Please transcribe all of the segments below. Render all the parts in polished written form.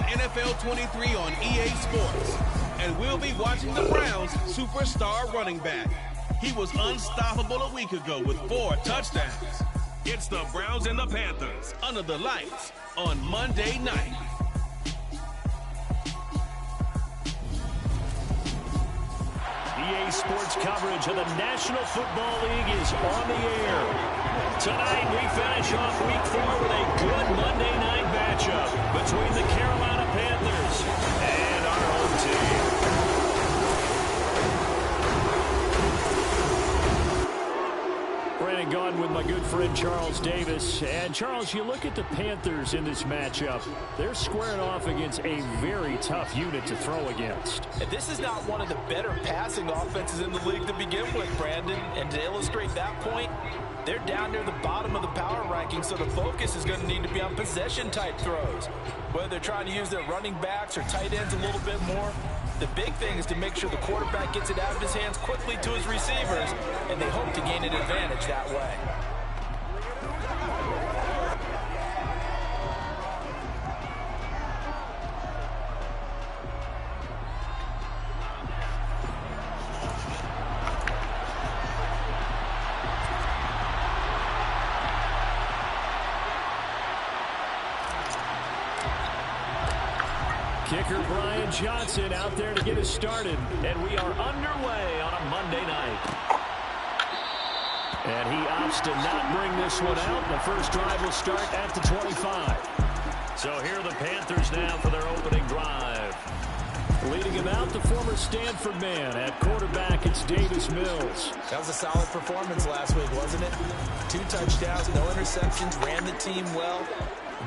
NFL 23 on EA Sports. And we'll be watching the Browns' superstar running back. He was unstoppable a week ago with 4 touchdowns. It's the Browns and the Panthers under the lights on Monday night. EA Sports coverage of the National Football League is on the air. Tonight we finish off Week 4 with a good Monday night matchup between the Carolina Panthers and our home team. Brandon Gaudin with my good friend Charles Davis. And Charles, you look at the Panthers in this matchup. They're squaring off against a very tough unit to throw against. And this is not one of the better passing offenses in the league to begin with, Brandon. And to illustrate that point, they're down near the bottom of the power ranking, so the focus is going to need to be on possession-type throws. Whether they're trying to use their running backs or tight ends a little bit more, the big thing is to make sure the quarterback gets it out of his hands quickly to his receivers, and they hope to gain an advantage that way. Kicker Brian Johnson out there to get us started, and we are underway on a Monday night. And he opts to not bring this one out. The first drive will start at the 25. So here are the Panthers now for their opening drive. Leading him out, the former Stanford man. At quarterback, it's Davis Mills. That was a solid performance last week, wasn't it? 2 touchdowns, no interceptions, ran the team well,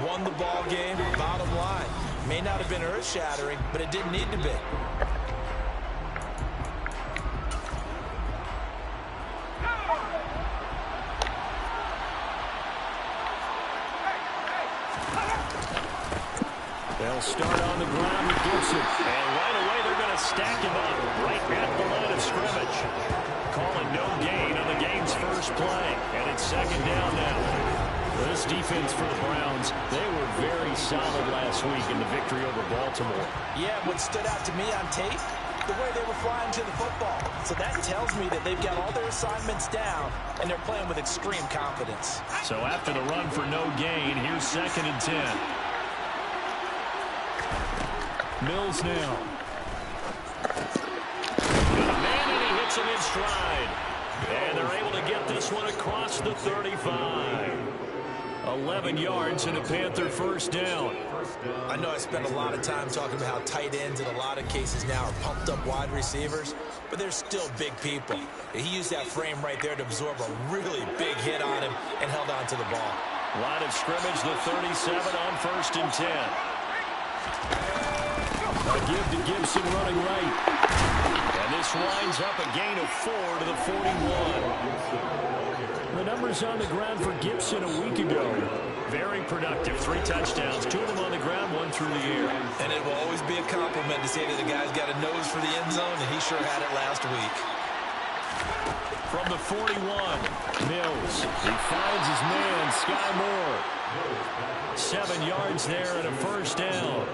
won the ball game. Bottom line, may not have been earth-shattering, but it didn't need to be. They'll start on the ground with Gibson. And right away, they're going to stack him up right at the line of scrimmage. Calling no gain on the game's first play. And it's second down now. This defense for the Browns, they were very solid last week in the victory over Baltimore. Yeah, what stood out to me on tape, the way they were flying to the football. So that tells me that they've got all their assignments down, and they're playing with extreme confidence. So after the run for no gain, here's 2nd and 10. Mills now. Got a man, and he hits him in stride. And they're able to get this one across the 35. 11 yards and a Panther first down. I know I spent a lot of time talking about how tight ends in a lot of cases now are pumped up wide receivers, but they're still big people. He used that frame right there to absorb a really big hit on him and held on to the ball. Line of scrimmage, the 37 on 1st and 10. A give to Gibson running right. And this winds up a gain of 4 to the 41. The numbers on the ground for Gibson a week ago. Very productive. 3 touchdowns, 2 of them on the ground, 1 through the air. And it will always be a compliment to say that the guy's got a nose for the end zone, and he sure had it last week. From the 41, Mills. He finds his man, Sky Moore. 7 yards there and a first down.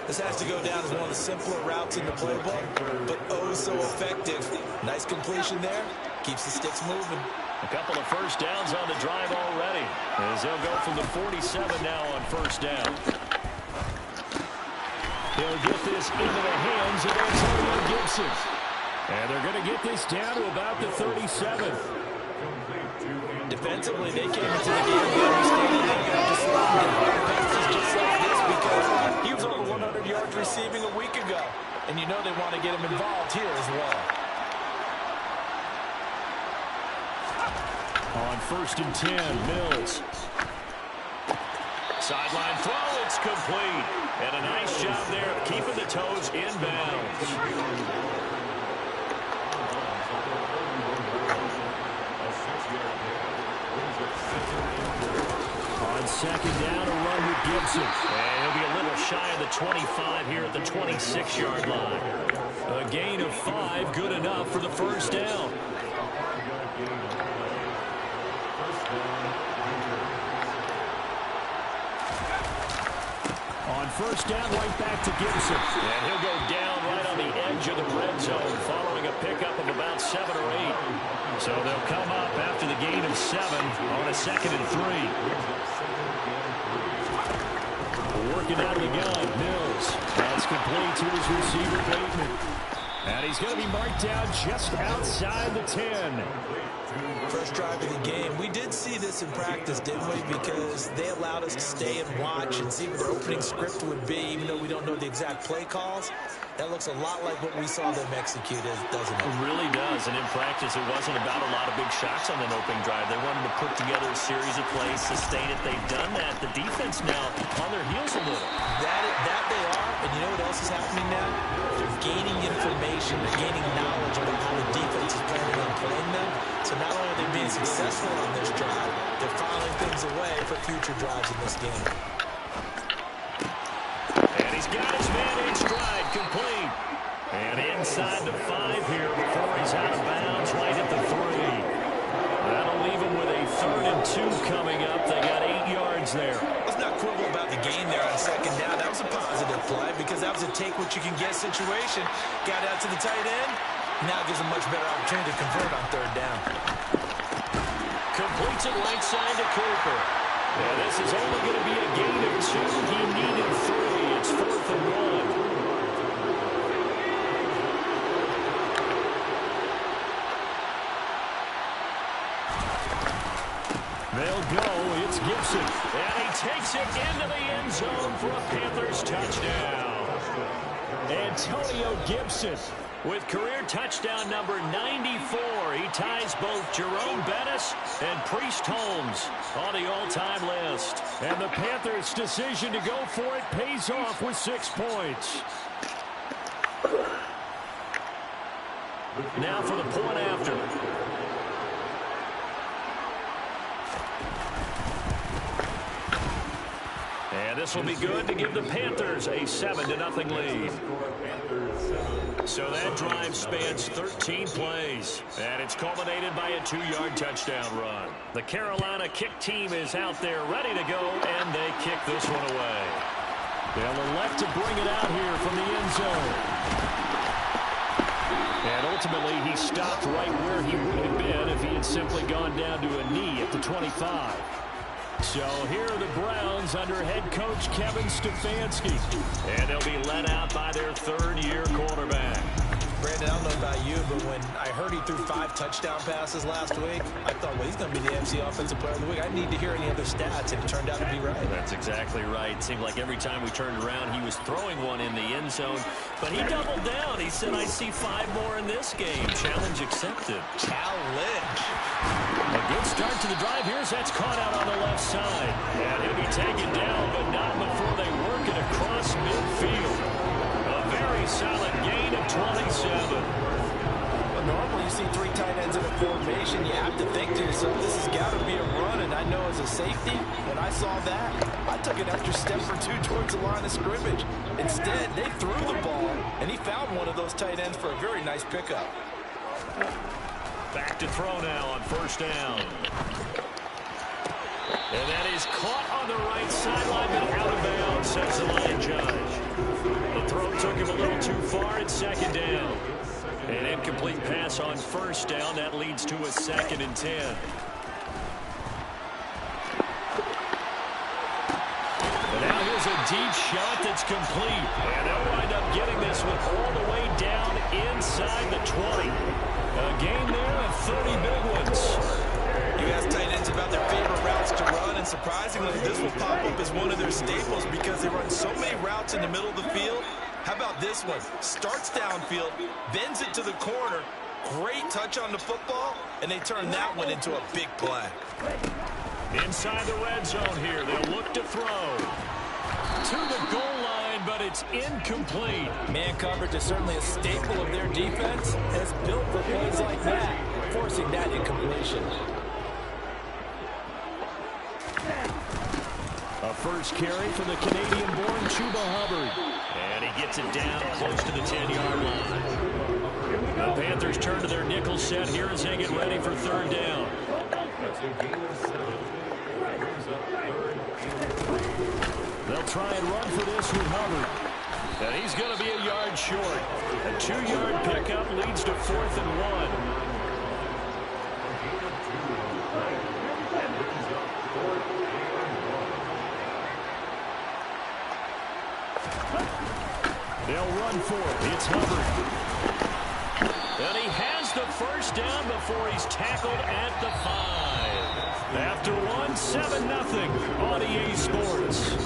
This has to go down as one of the simpler routes in the playbook, but oh so effective. Nice completion there. Keeps the sticks moving. A couple of first downs on the drive already, as they'll go from the 47 now on first down. He'll get this into the hands of Antonio Gibson. And they're going to get this down to about the 37. Defensively, they came into the game understanding they're going to just slow down passes just like this because he was over 100 yards receiving a week ago. And you know they want to get him involved here as well. On 1st and 10, Mills. Sideline throw, it's complete. And a nice job there of keeping the toes inbounds. On 2nd down, a run with Gibson. And he'll be a little shy of the 25 here at the 26-yard line. A gain of 5, good enough for the first down. On first down right back to Gibson. And he'll go down right on the edge of the red zone following a pickup of about 7 or 8. So they'll come up after the gain of 7 on a 2nd and 3. Working out of the gun, Mills. That's complete to his receiver, Bateman. And he's going to be marked down just outside the 10. First drive of the game. We did see this in practice, didn't we? Because they allowed us to stay and watch and see what their opening script would be, even though we don't know the exact play calls. That looks a lot like what we saw them execute, doesn't it? It really does. And in practice, it wasn't about a lot of big shots on that opening drive. They wanted to put together a series of plays, sustain it. They've done that. The defense now on their heels a little. That they are. And you know what else is happening now? They're gaining information. They're gaining knowledge about how the defense is planning on playing them. So not only are they being successful on this drive, they're filing things away for future drives in this game. And he's got his man in stride, complete. And inside the 5 here before he's out of bounds, right at the 3. That'll leave him with a 3rd and 2 coming up. They got 8 yards there. Let's not quibble about the gain there on 2nd down. That was a positive play because that was a take-what-you-can-get situation. Got out to the tight end. Now gives him much better opportunity to convert on 3rd down. Completes it right side to Cooper. And this is only going to be a gain of 2. He needed 3. It's 4th and 1. They'll go. It's Gibson. And he takes it into the end zone for a Panthers touchdown. Antonio Gibson with career touchdown number 94. He ties both Jerome Bettis and Priest Holmes on the all-time list. And the Panthers' decision to go for it pays off with 6 points. Now for the point after. And this will be good to give the Panthers a 7-0 lead. So that drive spans 13 plays, and it's culminated by a 2-yard touchdown run. The Carolina kick team is out there ready to go, and they kick this one away. They'll elect to bring it out here from the end zone. And ultimately, he stopped right where he would have been if he had simply gone down to a knee at the 25. So here are the Browns under head coach Kevin Stefanski. And they'll be led out by their 3rd-year quarterback. Brandon, I don't know about you, but when I heard he threw 5 touchdown passes last week, I thought, well, he's going to be the AFC Offensive Player of the Week. I need to hear any other stats, and it turned out to be right. That's exactly right. It seemed like every time we turned around, he was throwing one in the end zone. But he doubled down. He said, I see 5 more in this game. Challenge accepted. Challenge. A good start to the drive. Here's that's caught out on the left side. And he'll be taken down, but not before they work it across midfield. A very solid gain of 27. Well, normally you see 3 tight ends in a formation. You have to think to yourself, this has got to be a run. And I know as a safety, when I saw that, I took an extra step or 2 towards the line of scrimmage. Instead, they threw the ball, and he found one of those tight ends for a very nice pickup. Back to throw now on 1st down. And that is caught on the right sideline, but out of bounds, says the line judge. The throw took him a little too far at 2nd down. An incomplete pass on 1st down. That leads to a 2nd and 10. And now here's a deep shot that's complete. And they'll wind up getting this one all the way down inside the 20. A game there of 30 big ones. You ask tight ends about their favorite routes to run, and surprisingly, this will pop up as one of their staples because they run so many routes in the middle of the field. How about this one? Starts downfield, bends it to the corner, great touch on the football, and they turn that one into a big play. Inside the red zone here, they'll look to throw. To the goal line, but it's incomplete. Man coverage is certainly a staple of their defense, and it's built for plays like that, forcing that incompletion. A first carry for the Canadian-born Chuba Hubbard. And he gets it down close to the 10-yard line. The Panthers turn to their nickel set here as they get ready for 3rd down. They'll try and run for this with Hubbard. And he's going to be a yard short. A 2-yard pickup leads to 4th and 1. They'll run for it. It's Hubbard. And he has the first down before he's tackled at the 5. After one, 7-0 on EA Sports.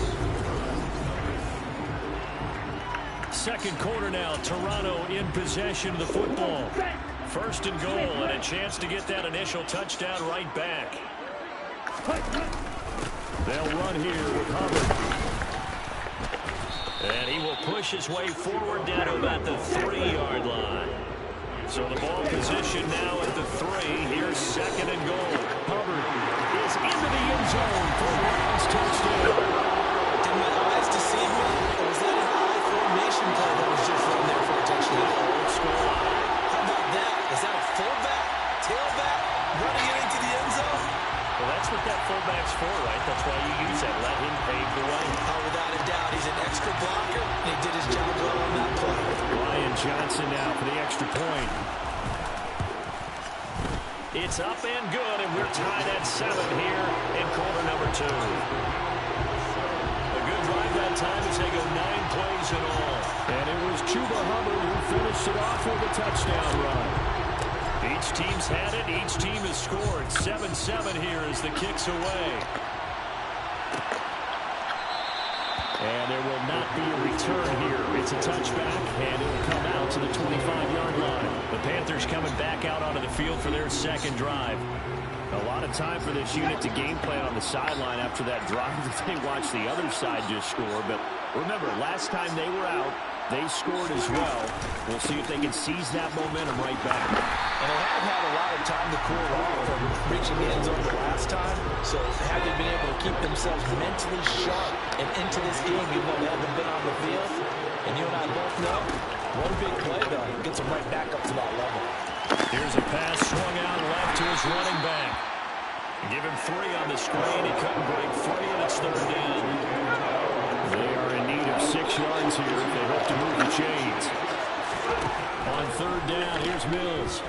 Second quarter now, Toronto in possession of the football. 1st and goal, and a chance to get that initial touchdown right back. They'll run here with Hubbard. And he will push his way forward down to about the 3-yard line. So the ball position now at the 3. Here's 2nd and goal. Hubbard is into the end zone for a Browns touchdown. Did my eyes deceive me? Or was that an eye formation play that was just run there for a touchdown? Old school. How about that? Is that a fullback, tailback, running it into the end zone? Well, that's what that fullback's for, right? That's why you use that. Let him pave the way. Oh, without a doubt, he's an extra blocker, and he did his job well on that play. Ryan Johnson now for the extra point. It's up and good, and we're tied at 7 here in quarter number 2. A good drive that time as they go 9 plays in all. And it was Chuba Hubbard who finished it off with a touchdown run. Each team's had it. Each team has scored. 7-7 here as the kick's away. And there will not be a return here. It's a touchback, and it will come out to the 25-yard line. The Panthers coming back out onto the field for their second drive. A lot of time for this unit to game plan on the sideline after that drive that they watched the other side just score. But remember, last time they were out, they scored as well. We'll see if they can seize that momentum right back. And they have had a lot of time to cool off from reaching the end zone the last time. So have they been able to keep themselves mentally sharp and into this game, even though they haven't been on the field? And you and I both know, one big play, though, gets them right back up to that level. Here's a pass swung out left to his running back. Give him 3 on the screen. He couldn't break free, and it's 3rd down. They are in need of 6 yards here if they hope to move the chains. On 3rd down, here's Mills.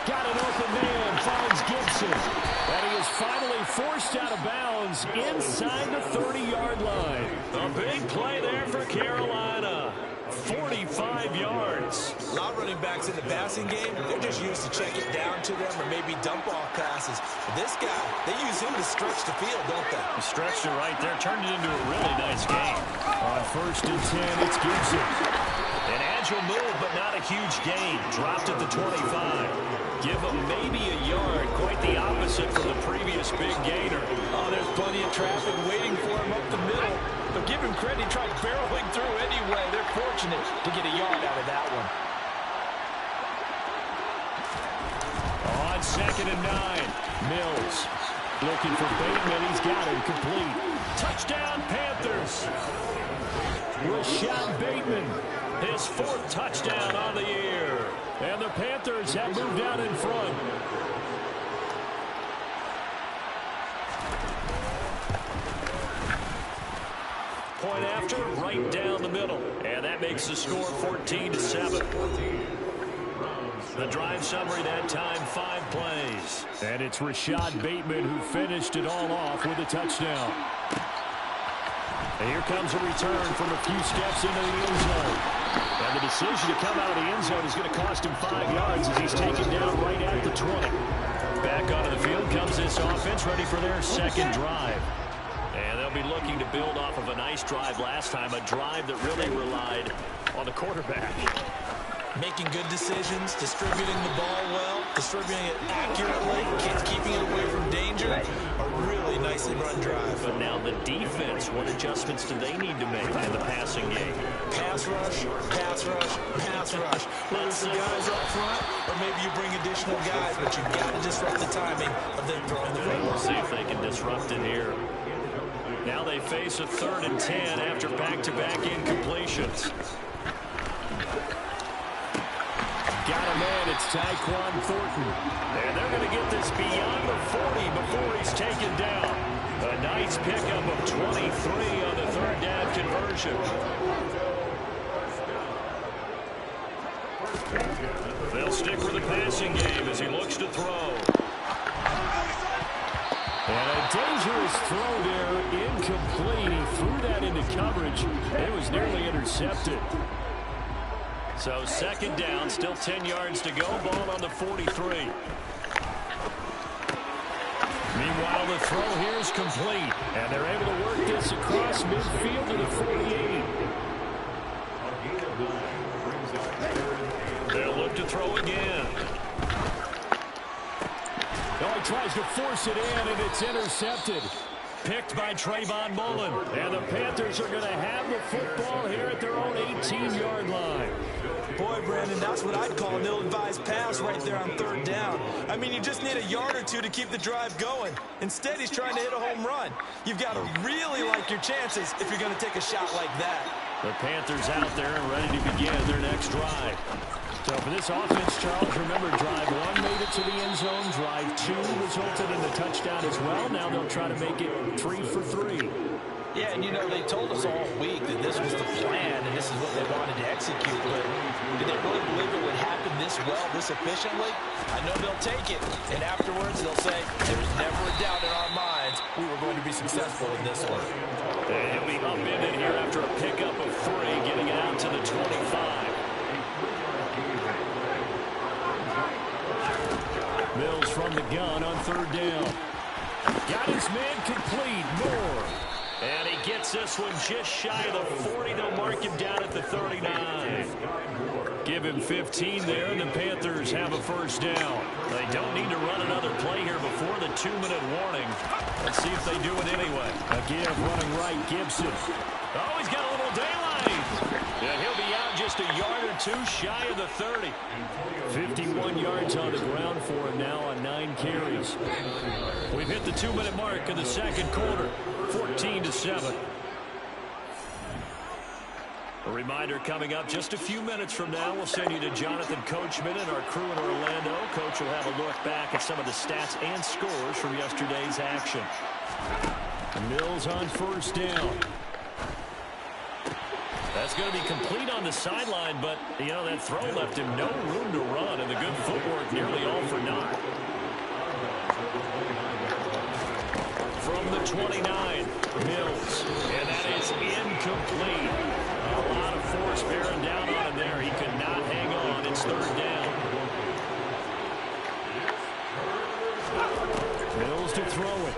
Got an open man, finds Gibson. And he is finally forced out of bounds inside the 30-yard line. A big play there for Carolina. 45 yards. A lot of running backs in the passing game, they're just used to check it down to them or maybe dump off passes. But this guy, they use him to stretch the field, don't they? He stretched it right there, turned it into a really nice game. On 1st and 10, it's Gibson. An agile move, but not a huge gain. Dropped at the 25. Give him maybe a yard. Quite the opposite from the previous big gainer. Oh, there's plenty of traffic waiting for him up the middle. But give him credit, he tried barreling through anyway. They're fortunate to get a yard out of that one. On 2nd and 9, Mills looking for Bateman. He's got him complete. Touchdown, Panthers. Rashad Bateman, his 4th touchdown on the year. And the Panthers have moved out in front. Point after, right down the middle. And that makes the score 14-7. The drive summary that time, 5 plays. And it's Rashad Bateman who finished it all off with a touchdown. And here comes a return from a few steps into the end zone. And the decision to come out of the end zone is going to cost him 5 yards as he's taken down right at the 20. Back onto the field comes this offense, ready for their second drive. And they'll be looking to build off of a nice drive last time, a drive that really relied on the quarterback. Making good decisions, distributing the ball well, distributing it accurately, keeping it away from danger. A really nicely run drive. But now the defense, what adjustments do they need to make in the passing game? Pass rush, pass rush, pass rush. Whether it's the guys up front, or maybe you bring additional guys, but you've got to disrupt the timing of them throwing the football. We'll see if they can disrupt it here. Now they face a 3rd and 10 after back-to-back incompletions. Got him man, it's Tyquan Thornton. And they're going to get this beyond the 40 before he's taken down. A nice pickup of 23 on the third down conversion. They'll stick with the passing game as he looks to throw. And a dangerous throw there, incomplete. He threw that into coverage. It was nearly intercepted. So second down, still 10 yards to go. Ball on the 43. Meanwhile, the throw here is complete. And they're able to work this across midfield to the 48. They'll look to throw again. Oh, he tries to force it in, and it's intercepted. Picked by Trayvon Mullen. And the Panthers are going to have the football here at their own 18-yard line. Boy, Brandon, that's what I'd call an ill-advised pass right there on third down. I mean, you just need a yard or two to keep the drive going. Instead, he's trying to hit a home run. You've got to really like your chances if you're going to take a shot like that. The Panthers out there and ready to begin their next drive. So for this offense, Charles, remember, drive one made it to the end zone. Drive two resulted in a touchdown as well. Now they'll try to make it 3 for 3. Yeah, and you know, they told us all week that this was the plan and this is what they wanted to execute. But did they really believe it would happen this well, this efficiently? I know they'll take it. And afterwards, they'll say, there's never a doubt in our minds we were going to be successful in this one. And he'll be upended here after a pickup of 3, getting it out to the 25. Mills from the gun on third down. Got his man complete. Moore. And he gets this one just shy of the 40. They'll mark him down at the 39. Give him 15 there, and the Panthers have a first down. They don't need to run another play here before the 2-minute warning. Let's see if they do it anyway. Again, running right, Gibson. Oh, he's got a little daylight. And he'll be out just a yard or two shy of the 30. 51 yards on the ground for him now on 9 carries. We've hit the 2-minute mark in the second quarter. 14-7. A reminder coming up just a few minutes from now. We'll send you to Jonathan Coachman and our crew in Orlando. Coach will have a look back at some of the stats and scores from yesterday's action. Mills on first down. That's going to be complete on the sideline, but, you know, that throw left him no room to run, and the good footwork nearly all for naught. From the 29, Mills, and that is incomplete. A lot of force bearing down on him there. He could not hang on. It's third down. Mills to throw it.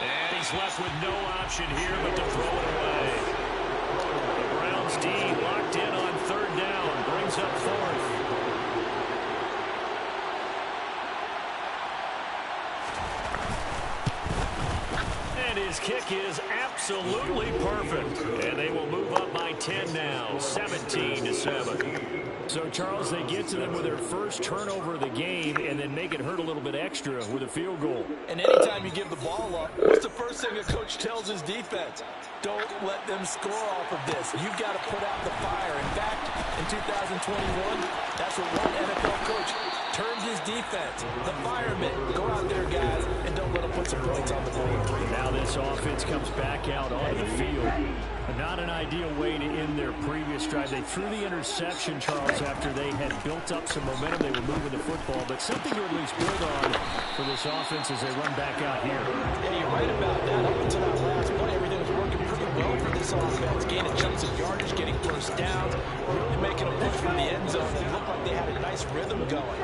And he's left with no option here but to throw it away. The Browns D locked in on third down. Brings up fourth. His kick is absolutely perfect. And they will move up by 10 now, 17-7. So, Charles, they get to them with their first turnover of the game and then make it hurt a little bit extra with a field goal. And anytime you give the ball up, what's the first thing a coach tells his defense? Don't let them score off of this. You've got to put out the fire. In fact, in 2021, that's what one NFL coach termed his defense. The firemen. Go out there, guys, and don't let them put some points on the board. Now this offense comes back out on the field. Not an ideal way to end their previous drive. They threw the interception, Charles, after they had built up some momentum. They were moving the football, but something to at least build on for this offense as they run back out here. Yeah, you're right about that. Up until that last play, everything was working pretty well for this offense. Gaining chunks of yardage, getting first downs, really making a push for the end zone. It looked like they had a nice rhythm going.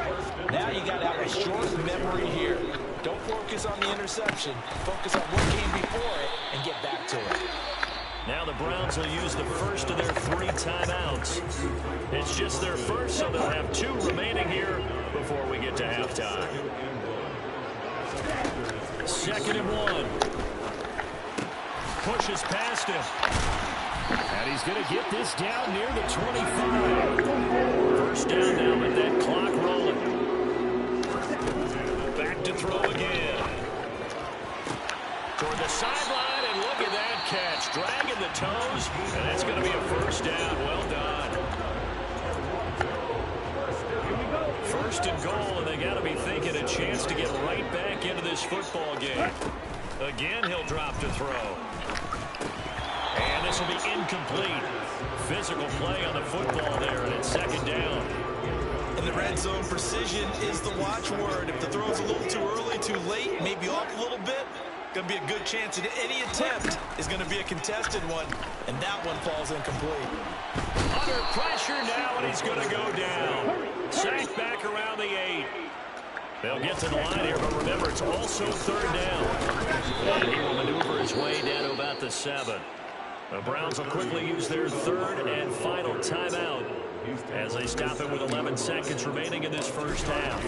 Now you got to have a short memory here. Don't focus on the interception. Focus on what came before it and get back to it. Now the Browns will use the first of their 3 timeouts. It's just their first, so they'll have 2 remaining here before we get to halftime. 2nd and 1. Pushes past him. And he's going to get this down near the 25. First down now with that clock rolling. Back to throw again. Toward the sideline, and look at that catch. Dragging the toes, and that's going to be a first down. Well done. first and goal, and they got to be thinking a chance to get right back into this football game. Again, he'll drop to throw. And this will be incomplete. Physical play on the football there, and it's second down. In the red zone, precision is the watchword. If the throw's a little too early, too late, maybe off a little bit, going to be a good chance that any attempt is going to be a contested one, and that one falls incomplete. Under pressure now, and he's going to go down. Sacked back around the 8. They'll get to the line here, but remember, it's also third down. And he will maneuver his way down to about the 7. The Browns will quickly use their third and final timeout as they stop it with 11 seconds remaining in this first half.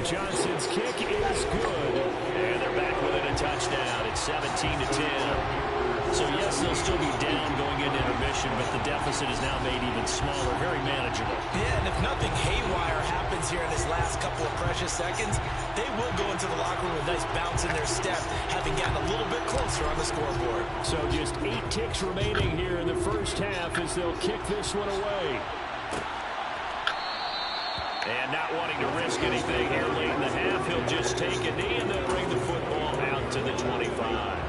Johnson's kick is good, and they're back within a touchdown. It's 17-10. So, yes, they'll still be down going into intermission, but the deficit is now made even smaller, very manageable. Yeah, and if nothing haywire happens here in his last couple of precious seconds, they will go into the locker room with a nice bounce in their step, having gotten a little bit closer on the scoreboard. So just 8 ticks remaining here in the first half as they'll kick this one away. And not wanting to risk anything here late in the half, he'll just take a knee and they'll bring the football out to the 25.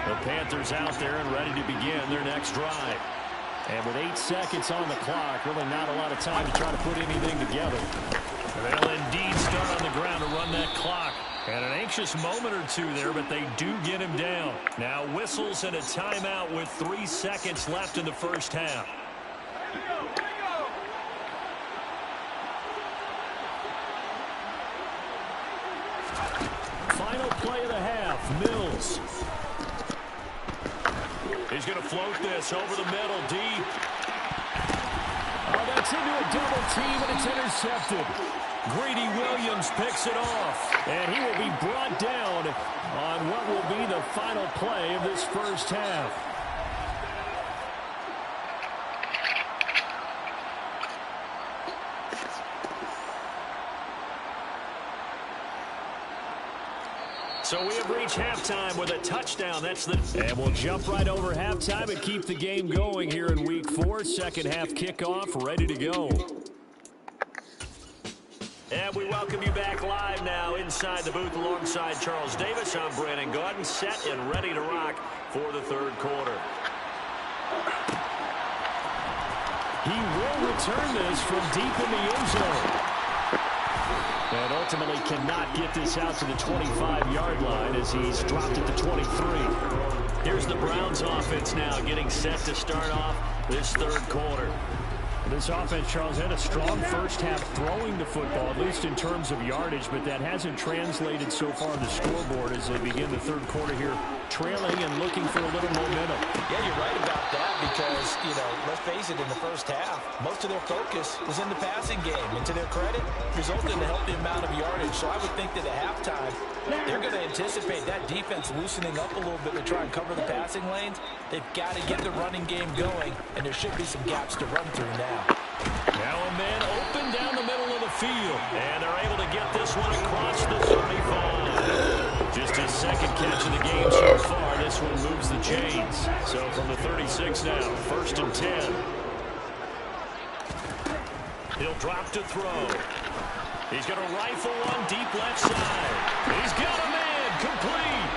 The Panthers out there and ready to begin their next drive. And with 8 seconds on the clock, really not a lot of time to try to put anything together. They'll indeed start on the ground to run that clock. And an anxious moment or two there, but they do get him down. Now whistles and a timeout with 3 seconds left in the first half. Final play of the half, Mills. He's going to float this over the middle, deep. Oh, that's into a double team, and it's intercepted. Greedy Williams picks it off, and he will be brought down on what will be the final play of this first half. So we have reached halftime with a touchdown. And we'll jump right over halftime and keep the game going here in Week 4. Second half kickoff, ready to go. And we welcome you back live now inside the booth alongside Charles Davis. I'm Brandon Gordon, set and ready to rock for the third quarter. He will return this from deep in the end zone. And ultimately cannot get this out to the 25-yard line as he's dropped at the 23. Here's the Browns offense now getting set to start off this third quarter. This offense, Charles, had a strong first half throwing the football, at least in terms of yardage, but that hasn't translated so far on the scoreboard as they begin the third quarter here, trailing and looking for a little momentum. Yeah, you're right about that because, let's face it, in the first half, most of their focus was in the passing game. And to their credit, resulted in a healthy amount of yardage. So I would think that at halftime, they're going to anticipate that defense loosening up a little bit to try and cover the passing lanes. They've got to get the running game going, and there should be some gaps to run through now. Now a man open down the middle of the field, and they're able to get this one across the 35. Just his second catch of the game so far. This one moves the chains. So from the 36 now, first and 10. He'll drop to throw. He's going to rifle one deep left side. He's got a man complete.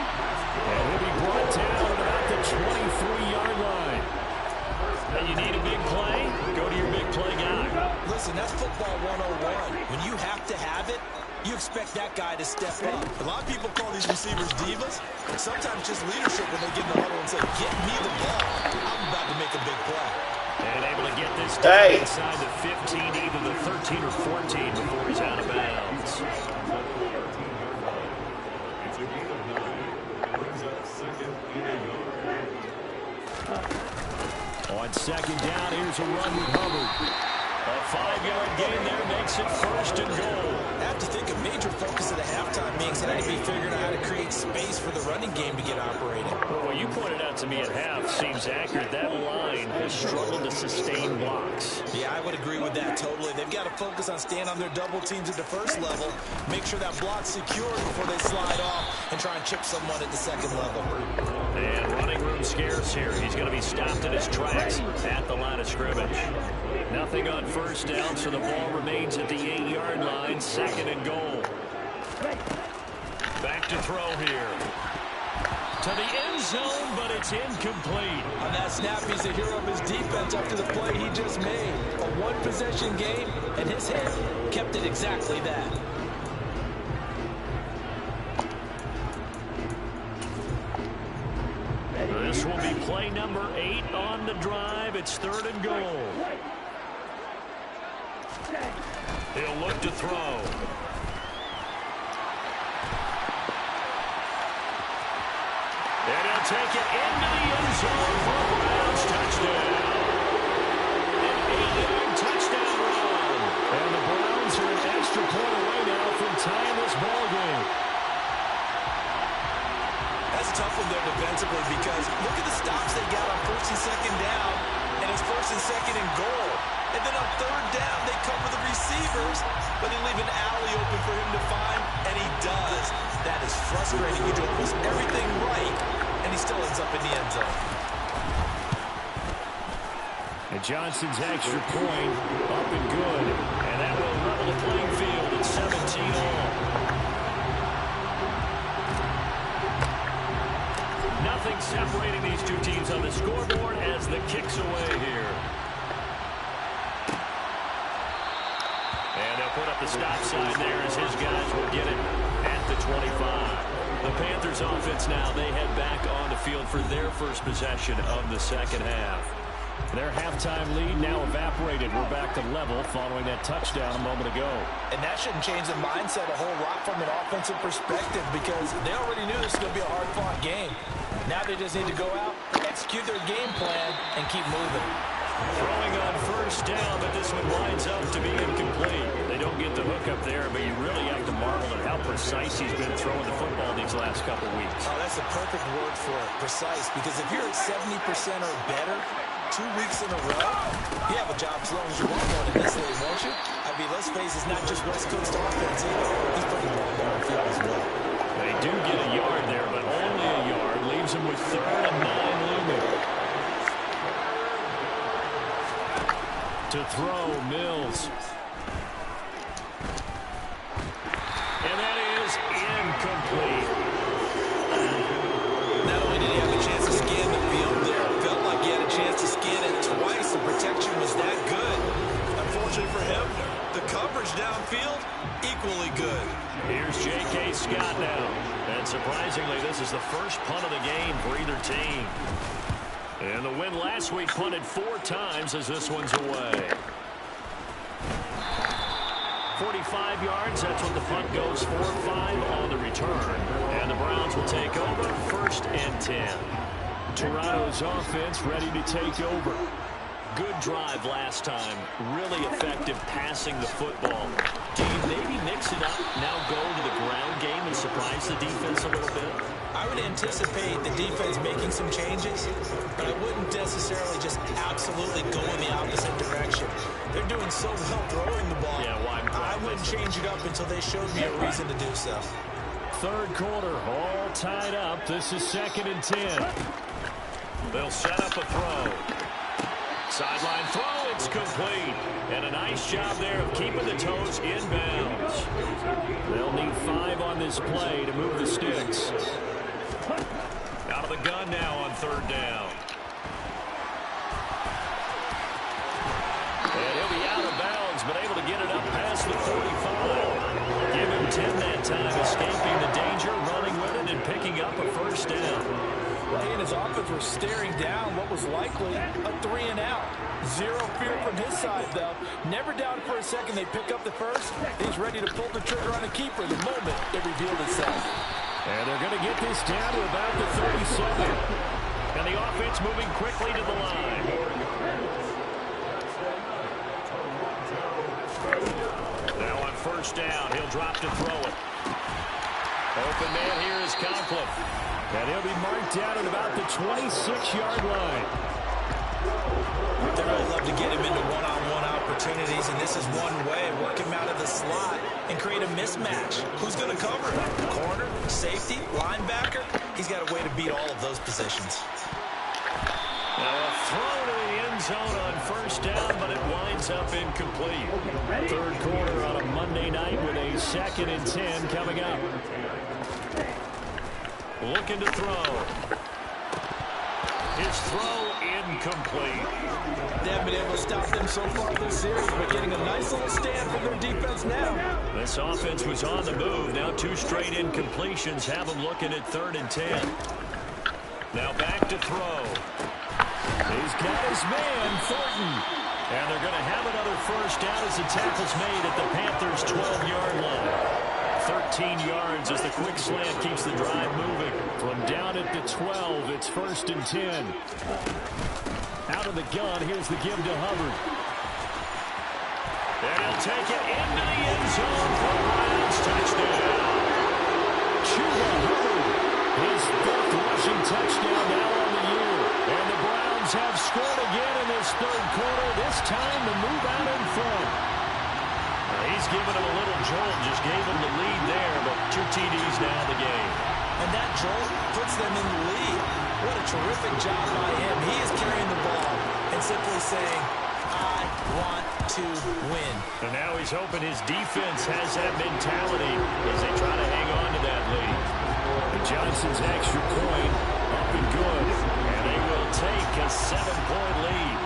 And he'll be brought down at about the 23-yard line. Now you need a big play, go to your big play guy. Listen, that's football 101. When you have to have it, you expect that guy to step up. A lot of people call these receivers divas. Sometimes just leadership when they get in the huddle and say, get me the ball. I'm about to make a big play. And able to get this down inside the 15, either the 13 or 14 before he's out of bounds. On second down, here's a run with Hubbard. A 5-yard gain there makes it first and goal. I have to think a major focus of the halftime means that they'd be figuring out how to create space for the running game to get operating. Well, what you pointed out to me at half seems accurate. That line has struggled to sustain blocks. Yeah, I would agree with that totally. They've got to focus on staying on their double teams at the first level, make sure that block's secured before they slide off and try and chip someone at the second level. And running room scarce here. He's going to be stopped in his tracks at the line of scrimmage. Nothing on first down, so the ball remains at the 8-yard line, 2nd and goal. Back to throw here. To the end zone, but it's incomplete. On that snap, he's a hero of his defense after the play he just made. A one-possession game, and his head kept it exactly that. This will be play number 8 on the drive. It's 3rd and goal. He'll look to throw. And he'll take it into the end zone for a Browns touchdown. An 8-yard touchdown run. And the Browns are an extra point away now from tying this ball game. That's a tough one there defensively because look at the stops they got on 1st and 2nd down, and it's 1st and 2nd and goal. And then on 3rd down, they cover the receivers, but they leave an alley open for him to find, and he does. That is frustrating. You do almost everything right, and he still ends up in the end zone. And Johnson's extra point up and good, and that will level the playing field at 17 all. Nothing separating these two teams on the scoreboard as the kick's away here. And they'll put up the stop sign there as his guys will get it at the 25. The Panthers offense now, they head back on the field for their first possession of the 2nd half. Their halftime lead now evaporated. We're back to level following that touchdown a moment ago. And that shouldn't change the mindset a whole lot from an offensive perspective because they already knew this was going to be a hard-fought game. Now they just need to go out, execute their game plan, and keep moving. Throwing on 1st down, but this one winds up to be incomplete. They don't get the hook up there, but you really have to marvel at how precise he's been throwing the football these last couple weeks. Oh, that's a perfect word for it, precise, because if you're at 70% or better 2 weeks in a row, you have a job as long as you want one in this league, won't you? I mean, let's face it, it's not just West Coast offense either. He's putting the ball down the field as well. They do get a yard there, but only a yard. Leaves them with 3rd and 9 looming. To throw, Mills. And that is incomplete. Not only did he have a chance to scan the field there, it felt like he had a chance to scan it twice. The protection was that good. Unfortunately for him, the coverage downfield, equally good. Here's J.K. Scott now. And surprisingly, this is the first punt of the game for either team. And the win last week punted 4 times as this one's away. 45 yards, that's what the punt goes for. 5 on the return. And the Browns will take over 1st and 10. Toronto's offense ready to take over. Good drive last time. Really effective passing the football. Do you maybe mix it up, now go to the ground game and surprise the defense a little bit? I would anticipate the defense making some changes, but I wouldn't necessarily just absolutely go in the opposite direction. They're doing so well throwing the ball. Yeah, why? I wouldn't change it up until they showed me a reason to do so. 3rd quarter, all tied up. This is 2nd and 10. They'll set up a throw. Sideline throw, it's complete. And a nice job there of keeping the toes in bounds. They'll need 5 on this play to move the sticks. Out of the gun now on 3rd down. And he'll be out of bounds, but able to get it up past the 45. Give him 10 that time, escaping the danger, running with it, and picking up a 1st down. Well, he and his offense were staring down what was likely a 3-and-out. Zero fear from his side, though. Never down for a second. They pick up the first. He's ready to pull the trigger on a keeper the moment it revealed itself. And they're going to get this down to about the 37. And the offense moving quickly to the line. Now on 1st down, he'll drop to throw it. Open man here is Conklin. And he'll be marked down at about the 26-yard line. They really love to get him into one-on-one opportunities, and this is one way. Work him out of the slot and create a mismatch. Who's going to cover him? Corner, safety, linebacker? He's got a way to beat all of those positions. zone on first down, but it winds up incomplete. Third quarter on a Monday night with a 2nd and 10 coming up. Looking to throw. His throw incomplete. They haven't been able to stop them so far this series, but getting a nice little stand from their defense now. This offense was on the move. Now 2 straight incompletions have them looking at 3rd and 10. Now back to throw. He's got his man, Thornton. And they're going to have another first down as the tackle's made at the Panthers' 12-yard line. 13 yards as the quick slant keeps the drive moving. From down at the 12, it's 1st and 10. Out of the gun, here's the give to Hubbard. And he'll take it into the end zone for a Browns touchdown. Chuba Hubbard, his 4th rushing touchdown now on the year. And the Browns have scored again in this 3rd quarter, this time to move out in front. He's given him a little jolt, just gave him the lead there, but 2 TDs now in the game. And that jolt puts them in the lead. What a terrific job by him. He is carrying the ball and simply saying, I want to win. And now he's hoping his defense has that mentality as they try to hang on to that lead. And Johnson's extra point up and good. And they will take a 7-point lead.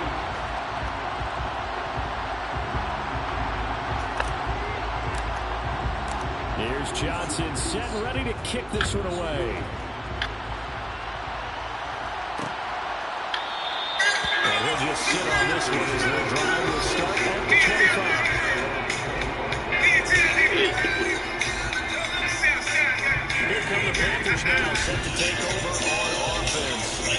Here's Johnson set and ready to kick this one away. And he'll just sit on this one as their drive will start at the 25. Here come the Panthers now, set to take over on offense.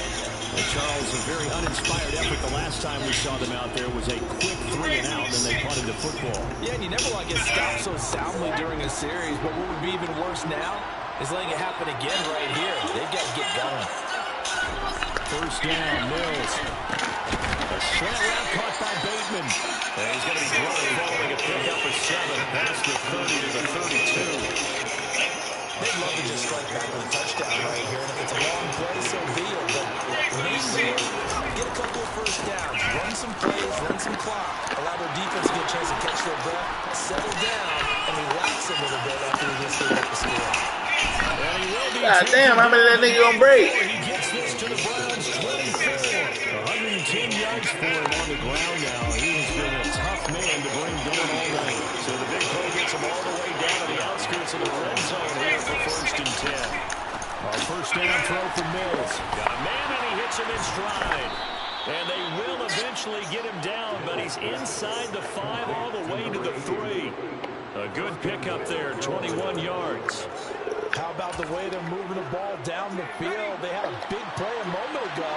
And Charles, a very uninspired effort the last time we saw them out there was a quick 3 and out, and then they punted the football. Yeah, and you never want to get stopped so soundly during a series, but what would be even worse now is letting it happen again right here. They've got to get going. First down, Mills. A slant route caught by Bateman. And he's going to be dropped following a pickup of 7 past the 30 to the 32. They'd love to just strike back with a touchdown right here. And if it's a long play, so be it. But mainly, get a couple of first downs, run some plays, run some clock, allow their defense to get a chance to catch their breath, settle down, and relax a little bit after we just gave up the score. God damn, how many of that nigga gonna break? He gets this to the Browns, 24. 110 yards for him on the ground now. He has been a tough man to bring down all night. So the big play gets him all the way down to the outskirts of the red zone here for 1st and 10. Our first down throw for Mills. Got a man and he hits him in stride. And they will eventually get him down, but he's inside the 5 all the way to the 3. A good pickup there, 21 yards. How about the way they're moving the ball down the field? They had a big play a moment ago.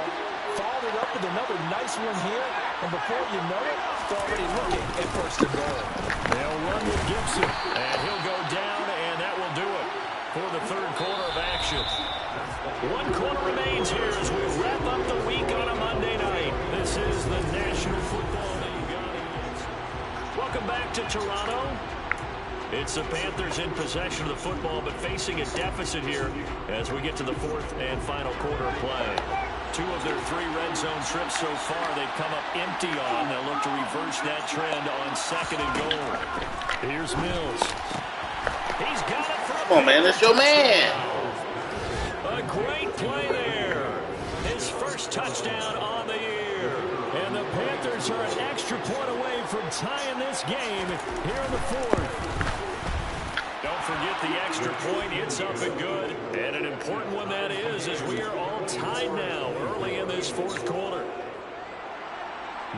Followed it up with another nice one here. And before you know it, they're already looking at 1st and goal. They'll run with Gibson. And he'll go down, and that will do it for the 3rd quarter of action. 1 quarter remains here as we wrap up the week on a Monday night. This is the National Football League. Welcome back to Toronto. It's the Panthers in possession of the football, but facing a deficit here as we get to the 4th and final quarter of play. 2 of their 3 red zone trips so far they've come up empty on. They'll look to reverse that trend on 2nd and goal. Here's Mills. He's got it for Come on, man, that's your man. a great play there. His first touchdown on the year. And the Panthers are an extra point away from tying this game here in the 4th. Don't forget the extra point. It's up and good. And an important one that is, as we are all tied now early in this 4th quarter.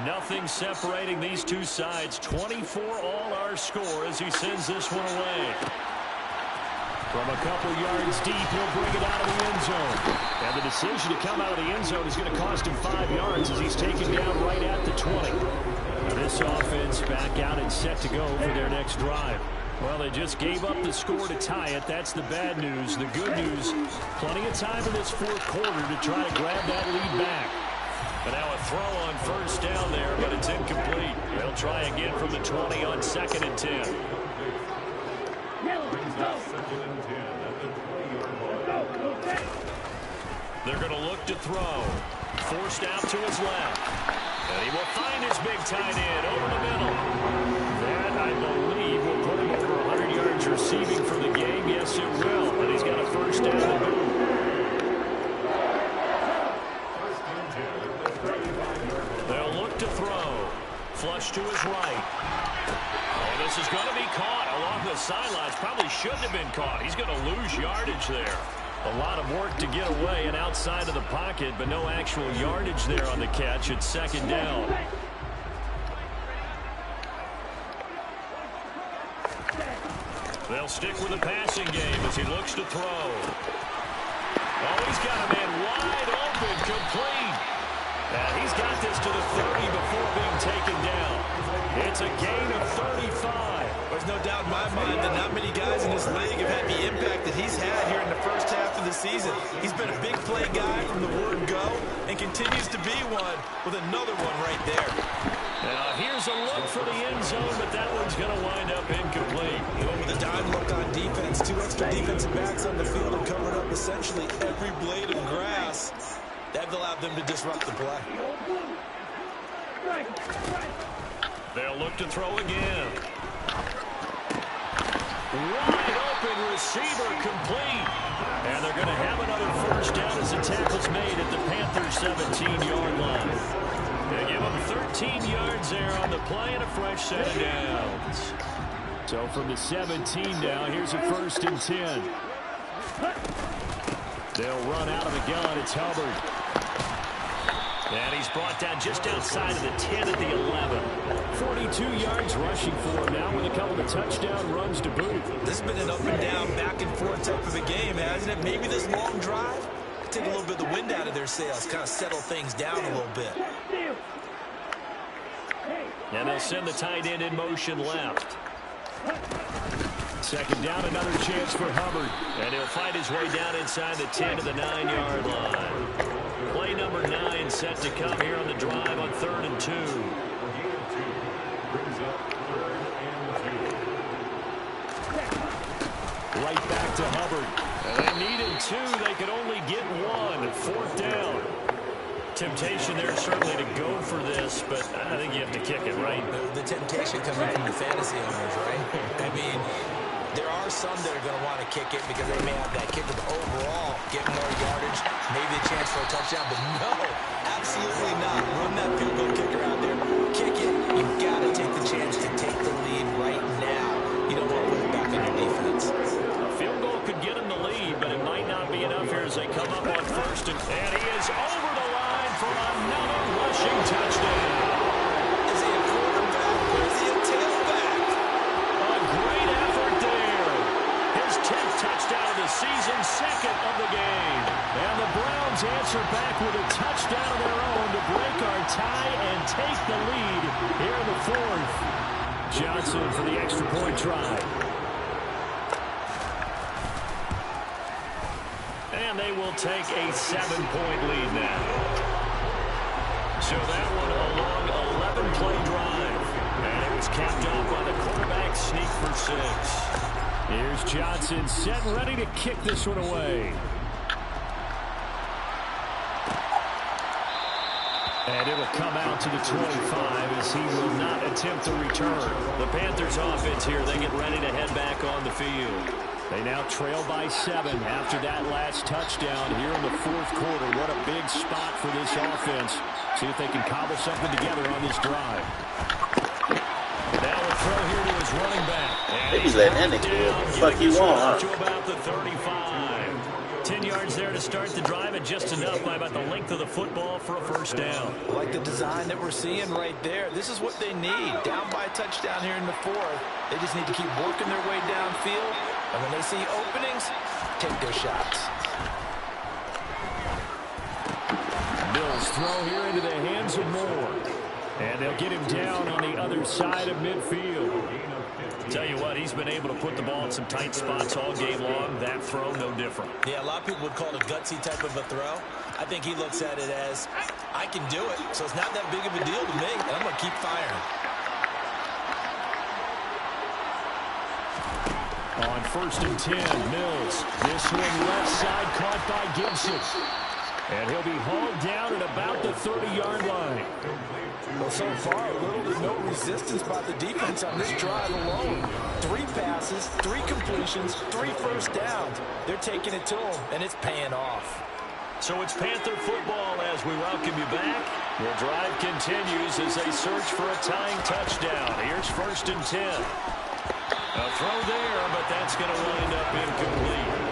Nothing separating these two sides. 24 all our score as he sends this one away. From a couple yards deep, he'll bring it out of the end zone. And the decision to come out of the end zone is going to cost him 5 yards as he's taken down right at the 20. Now this offense back out and set to go for their next drive. Well, they just gave up the score to tie it. That's the bad news. The good news, plenty of time in this 4th quarter to try to grab that lead back. And now a throw on first down there, but it's incomplete. They'll try again from the 20 on 2nd and 10. They're going to look to throw. Forced out to his left. And he will find his big tight end over the middle. That, I believe, will put him over 100 yards receiving for the game. Yes, it will. But he's got a first down to boot. They'll look to throw. Flush to his right. Oh, this is going to be caught along the sidelines. Probably shouldn't have been caught. He's going to lose yardage there. A lot of work to get away and outside of the pocket, but no actual yardage there on the catch. It's second down. They'll stick with the passing game as he looks to throw. Oh, he's got a man wide open, complete. And he's got this to the 30 before being taken down. It's a gain of 35. There's no doubt in my mind that not many guys in this league have had the impact that he's had here in the first half of the season. He's been a big play guy from the word go and continues to be one with another one right there. Now here's a look for the end zone, but that one's going to wind up incomplete. Going with a dime look on defense. 2 extra defensive backs on the field and covered up essentially every blade of grass. That allowed them to disrupt the play. They'll look to throw again. Wide open receiver, complete. And they're going to have another first down as the tackle's made at the Panthers' 17-yard line. They give them 13 yards there on the play and a fresh set of downs. So from the 17 now, here's a 1st and 10. They'll run out of the gun. It's Hubbard. And he's brought down just outside of the 10 at the 11. 42 yards rushing for him now with a couple of touchdown runs to boot. This has been an up and down, back and forth type of a game, hasn't it? Maybe this long drive take a little bit of the wind out of their sails, kind of settle things down a little bit. And they'll send the tight end in motion left. Second down, another chance for Hubbard. And he'll fight his way down inside the 10 to the 9-yard line. Play number 9 set to come here on the drive on 3rd and 2. Right back to Hubbard. And they needed 2. They could only get 1. 4th down. Temptation there certainly to go for this, but I think you have to kick it, right? The temptation coming from the fantasy owners, right? I mean, there are some that are going to want to kick it because they may have that kicker, but overall, get more yardage, maybe a chance for a touchdown, but no, absolutely not. Run that field goal kicker out there, kick it. You've got to take the chance to take the lead right now. You don't want to put it back on your defense. A field goal could get them the lead, but it might not be enough here as they come up on 1st, and he is over the line for another rushing touchdown. Is he a quarterback or is he a tailback? A great effort there. His 10th touchdown of the season, 2nd of the game. And the Browns answer back with a touchdown of their own to break our tie and take the lead here in the 4th. Johnson for the extra point try. And they will take a 7-point lead now. So that one a long 11-play drive. And it was capped off by the quarterback sneak for 6. Here's Johnson set and ready to kick this one away. And it'll come out to the 25 as he will not attempt to return. The Panthers offense here, they get ready to head back on the field. They now trail by 7 after that last touchdown here in the 4th quarter. What a big spot for this offense. See if they can cobble something together on this drive. Now a throw here to his running back. They be letting that nigga do what the fuck he want, huh? To about the 35. 10 yards there to start the drive, and just enough by about the length of the football for a first down. I like the design that we're seeing right there. This is what they need. Down by a touchdown here in the 4th. They just need to keep working their way downfield. And when they see openings, take their shots. Bills throw here into the hands of Moore. And they'll get him down on the other side of midfield. Tell you what, he's been able to put the ball in some tight spots all game long. That throw, no different. Yeah, a lot of people would call it a gutsy type of a throw. I think he looks at it as, I can do it, so it's not that big of a deal to me, and I'm going to keep firing. On 1st and 10, Mills. This one left side caught by Gibson. And he'll be hauled down at about the 30-yard line. Well, so far, little to no resistance by the defense on this drive alone. 3 passes, 3 completions, 3 first downs. They're taking it to them, and it's paying off. So it's Panther football as we welcome you back. The drive continues as they search for a tying touchdown. Here's 1st and 10. A throw there, but that's going to wind up incomplete.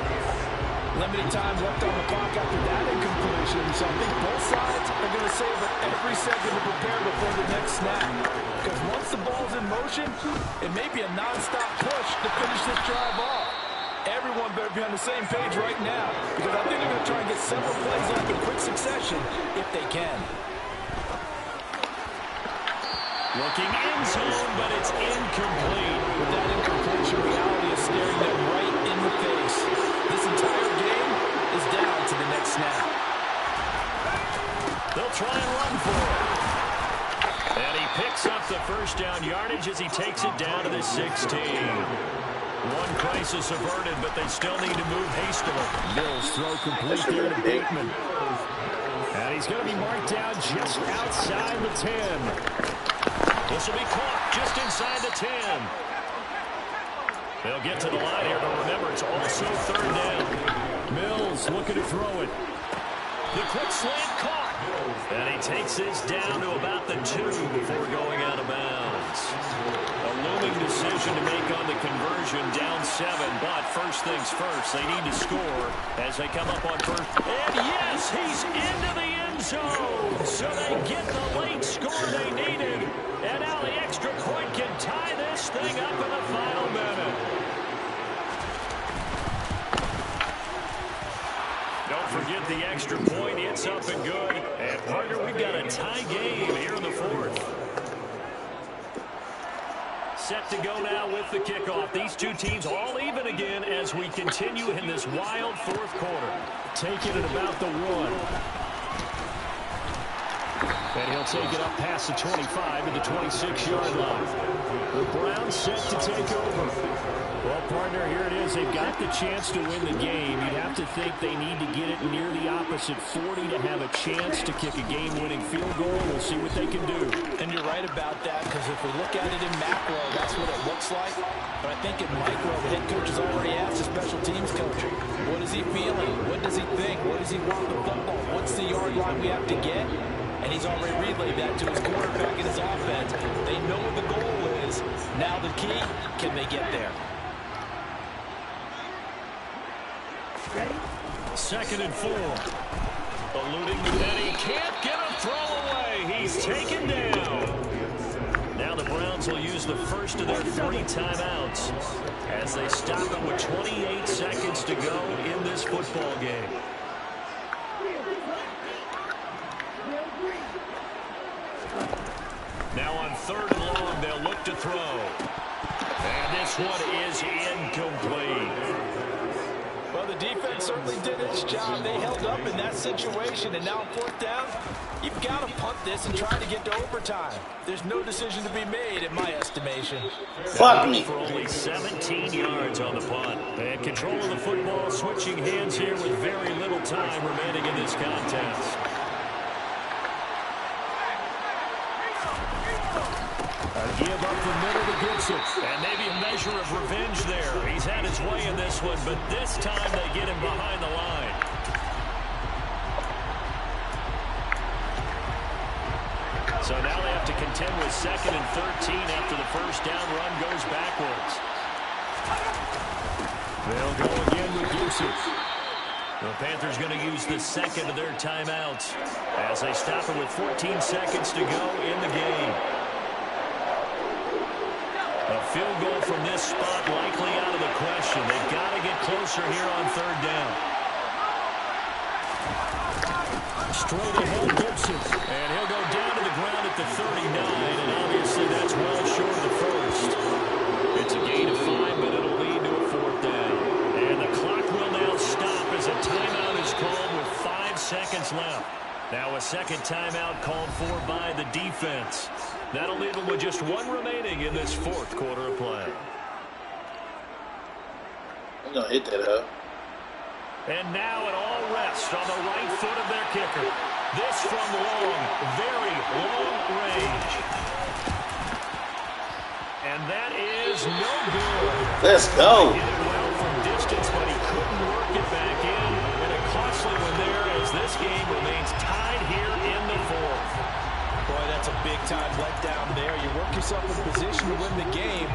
Limited time left on the clock after that incompletion, so I think both sides are going to savor every second to prepare before the next snap. Because once the ball's in motion, it may be a non-stop push to finish this drive off. Everyone better be on the same page right now, because I think they're going to try and get several plays up in quick succession if they can. Looking in zone, but it's incomplete. With that incompletion, reality is staring them right in the face. This entire game is down to the next snap. They'll try and run for it. And he picks up the first down yardage as he takes it down to the 16. One crisis averted, but they still need to move hastily. Mills throw complete there to Bateman. And he's going to be marked down just outside the 10. This will be caught just inside the 10. They'll get to the line here, but remember, it's also 3rd down. Mills looking to throw it. The quick slant caught. And he takes this down to about the 2 before going out of bounds. A looming decision to make on the conversion, down 7. But first things first, they need to score as they come up on 1st. And yes, he's into the end zone. So they get the late score they needed. And now the extra point can tie this thing up in the final minute. Don't forget the extra point. It's up and good. And, partner, we've got a tie game here in the 4th. Set to go now with the kickoff. These two teams all even again as we continue in this wild 4th quarter. Taking it about the 1. And he'll take it up past the 25 to the 26-yard line. The Browns set to take over. Well, partner, here it is. They've got the chance to win the game. You'd have to think they need to get it near the opposite 40 to have a chance to kick a game-winning field goal. We'll see what they can do. And you're right about that, because if we look at it in macro, that's what it looks like. But I think in micro, the head coach has already asked the special teams coach, what is he feeling? What does he think? What does he want the football? What's the yard line we have to get? And he's already relayed that to his quarterback and his offense. They know what the goal is. Now the key, can they get there? 2nd and 4. Eluding that he can't get a throw away. He's taken down. Now the Browns will use the first of their 3 timeouts as they stop it with 28 seconds to go in this football game. Now on 3rd and long, they'll look to throw. And this one is incomplete. Well, the defense certainly did its job. They held up in that situation. And now on 4th down, you've got to punt this and try to get to overtime. There's no decision to be made, in my estimation. Fuck me. For only 17 yards on the punt. And control of the football, switching hands here with very little time remaining in this contest. Give up the middle to Gibson. And maybe a measure of revenge there. He's had his way in this one, but this time they get him behind the line. So now they have to contend with 2nd and 13 after the first down run goes backwards. They'll go again with Gibson. The Panthers going to use the 2nd of their timeouts as they stop it with 14 seconds to go in the game. A field goal from this spot likely out of the question. They've got to get closer here on 3rd down. Straight ahead, Gibson. And he'll go down to the ground at the 39, and obviously that's well short of the first. It's a gain of 5, but it'll lead to a 4th down. And the clock will now stop as a timeout is called with 5 seconds left. Now a second timeout called for by the defense. That'll leave them with just 1 remaining in this 4th quarter of play. I'm going to hit that up. And now it all rests on the right foot of their kicker. This from long, very long range. is no good. Let's go. He hit it well from distance, but he couldn't work it back in. And a costly one there as this game remains tied here in the fourth. Boy, that's a big-time letdown there. You work yourself in position to win the game,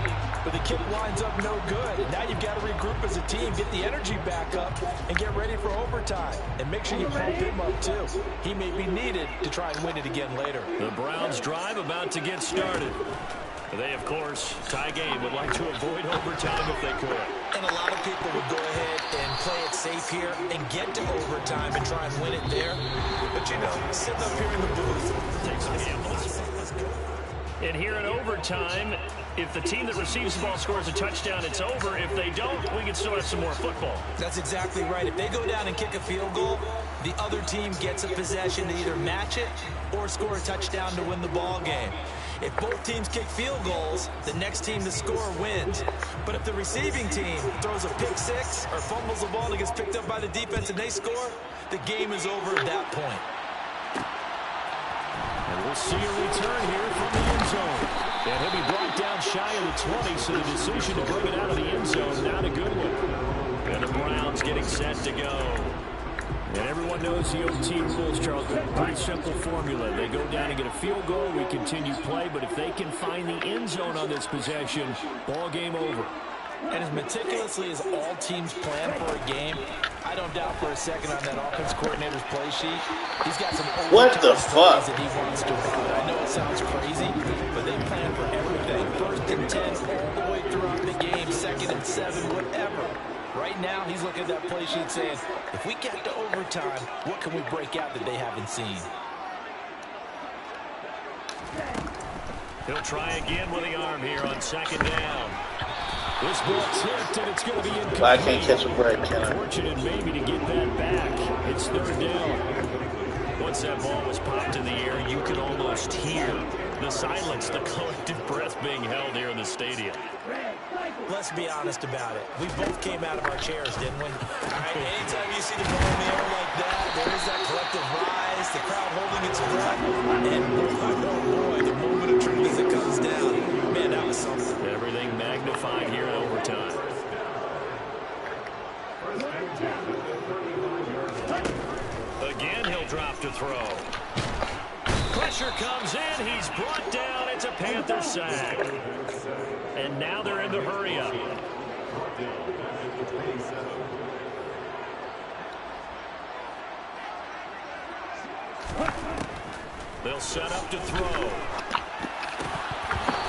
but the kick winds up no good. And now you've got to regroup as a team, get the energy back up, and get ready for overtime. And make sure you pump him up, too. He may be needed to try and win it again later. The Browns drive about to get started. They, of course, tie game, would like to avoid overtime if they could. And a lot of people would go ahead and play it safe here and get to overtime and try and win it there. But, you know, sitting up here in the booth, take some gambles. And here in overtime, if the team that receives the ball scores a touchdown, it's over. If they don't, we can still have some more football. That's exactly right. If they go down and kick a field goal, the other team gets a possession to either match it or score a touchdown to win the ball game. If both teams kick field goals, the next team to score wins. But if the receiving team throws a pick six or fumbles the ball and gets picked up by the defense and they score, the game is over at that point. And we'll see a return here from the end zone. And he'll be brought down shy of the 20, so the decision to bring it out of the end zone, not a good one. And the Browns getting set to go. And everyone knows the OT rules, Charles. Pretty simple formula. They go down and get a field goal, we continue play, but if they can find the end zone on this possession, ball game over. And as meticulously as all teams plan for a game, I don't doubt for a second on that offense coordinator's play sheet, he's got some What the fuck? that he wants to run. I know it sounds crazy, but they plan for everything. 1st and 10 all the way throughout the game, 2nd and 7, whatever. Right now, he's looking at that play sheet saying, if we get to overtime, what can we break out that they haven't seen? He'll try again with the arm here on 2nd down. This ball tipped, and it's going to be incomplete. I can't catch a break, can I? Fortunate maybe to get that back. It's 3rd down. Once that ball was popped in the air, you could almost hear the silence, the collective breath being held here in the stadium. Let's be honest about it. We both came out of our chairs, didn't we? All right, anytime you see the ball in the air like that, there is that collective rise, the crowd holding its breath, and oh boy, the moment of truth as it comes down. Man, that was something. Everything magnified here in overtime. Again, he'll drop to throw. Pressure comes in. He's brought down. It's a Panther sack. And now they're in the hurry-up. They'll set up to throw.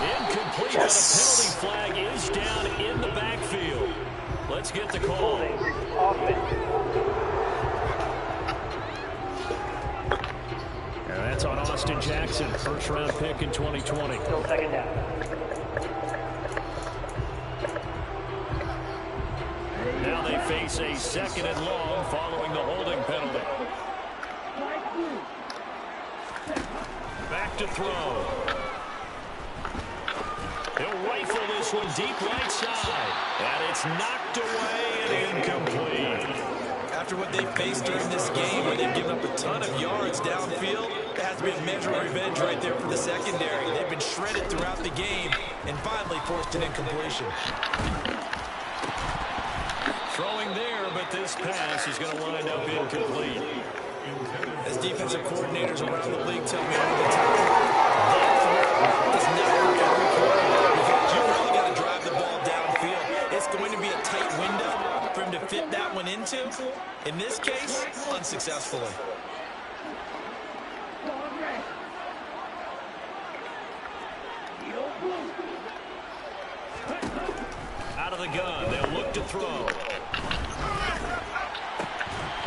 Incomplete. Yes. The penalty flag is down in the backfield. Let's get the call. And that's on Austin Jackson, 1st-round pick in 2020. Still 2nd down. Now they face a 2nd and long following the holding penalty. Back to throw. He'll rifle this one deep right side. And it's knocked away and incomplete. After what they faced during this game, where they've given up a ton of yards downfield, there has to be a measure of revenge right there for the secondary. They've been shredded throughout the game and finally forced an incompletion. Throwing there, but this pass is going to wind up incomplete. As defensive coordinators around the league tell me all the time, that is not every quarterback. Because you really got to drive the ball downfield. It's going to be a tight window for him to fit that one into. In this case, unsuccessfully. Out of the gun, they'll look to throw.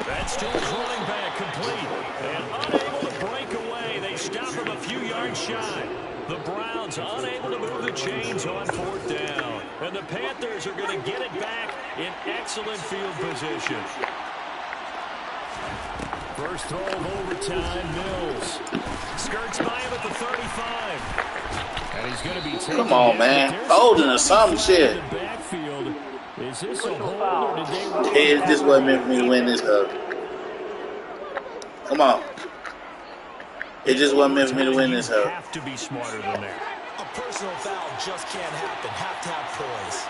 That's to his running back, complete. And unable to break away. They stop him a few yards shy. The Browns unable to move the chains on 4th down. And the Panthers are going to get it back in excellent field position. First throw of overtime, Mills. Skirts by him at the 35. And he's going to be taken. Come on, man. Holding or some shit. Backfield. Is this a hold or did they... Hey, this wasn't meant for me to win this up. Come on. It just wasn't meant for me to win this up. Have to be smarter than that. A personal foul just can't happen. Have to have poise.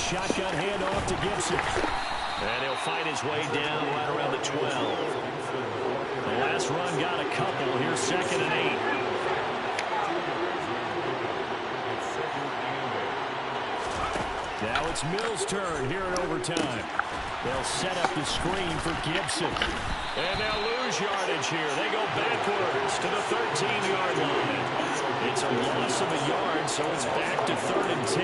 Shotgun handoff to Gibson. And he'll find his way down right around the 12. The last run got a couple. Here's 2nd and 8. Now it's Mills' turn here in overtime. They'll set up the screen for Gibson. And they'll lose yardage here. They go backwards to the 13-yard line. It's a loss of a yard, so it's back to 3rd and 10.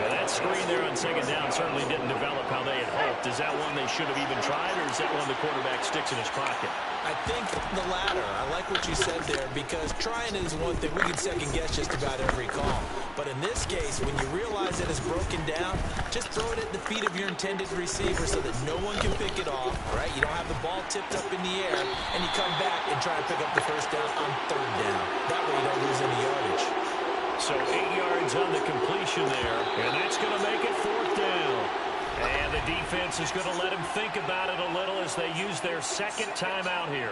Now that screen there on 2nd down certainly didn't develop how they had hoped. Is that one they should have even tried, or is that one the quarterback sticks in his pocket? I think the latter. I like what you said there, because trying is one thing. We can second-guess just about every call. But in this case, when you realize that it's broken down, just throw it at the feet of your intended receiver so that no one can pick it off, right? You don't have the ball tipped up in the air, and you come back and try to pick up the 1st down on 3rd down. That way you don't lose any yardage. So 8 yards on the completion there, and that's going to make it 4th down. And the defense is going to let him think about it a little as they use their 2nd timeout here.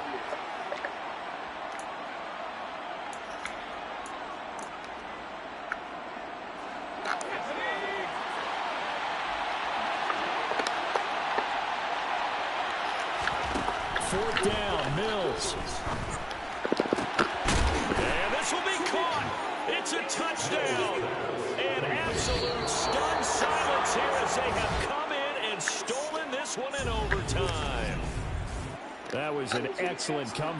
Fourth down, Mills. And this will be caught. It's a touchdown. And absolute stunned silence here as they have come in and stolen this one in overtime. That was an excellent comeback.